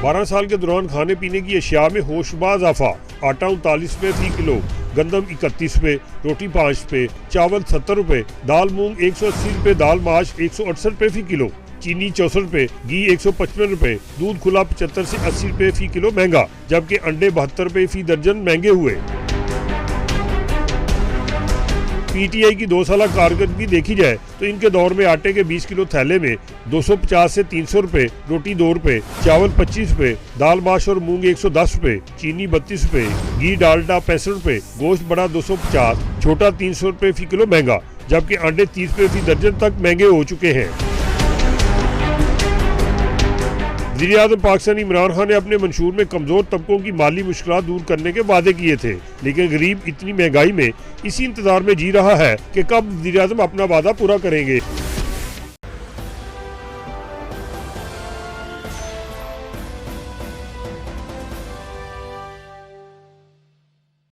12 साल के दौरान खाने पीने की अशिया में होशबाज इजाफा। आटा 39 रुपए फी किलो, गंदम 31 रुपए, रोटी 5 रुपए, चावल 70 रुपए, दाल मूंग 180 रुपए, दाल माश 168 रुपए फी किलो, चीनी 64 रुपए, घी 155 रुपए, दूध खुला 75 से 80 रुपए फी किलो महंगा, जबकि अंडे 72 रुपए फी दर्जन महंगे हुए। पीटीआई की 2 साल कारकर्दगी देखी जाए तो इनके दौर में आटे के 20 किलो थैले में 250 से 300 रुपए, रोटी 2 रुपए, चावल 25 रुपए, दाल माश और मूंग 110 रुपए, चीनी 32 रुपए, घी डालडा 65 रुपए, गोश्त बड़ा 250, छोटा 300 रुपए फी किलो महंगा, जबकि अंडे 30 रुपए फी दर्जन तक महंगे हो चुके हैं। वज़ीर-ए-आज़म पाकिस्तान इमरान खान ने अपने मंशूर में कमजोर तबकों की माली मुश्किलात दूर करने के वादे किए थे, लेकिन गरीब इतनी महंगाई में इसी इंतजार में जी रहा है कि कब वज़ीर-ए-आज़म अपना वादा पूरा करेंगे।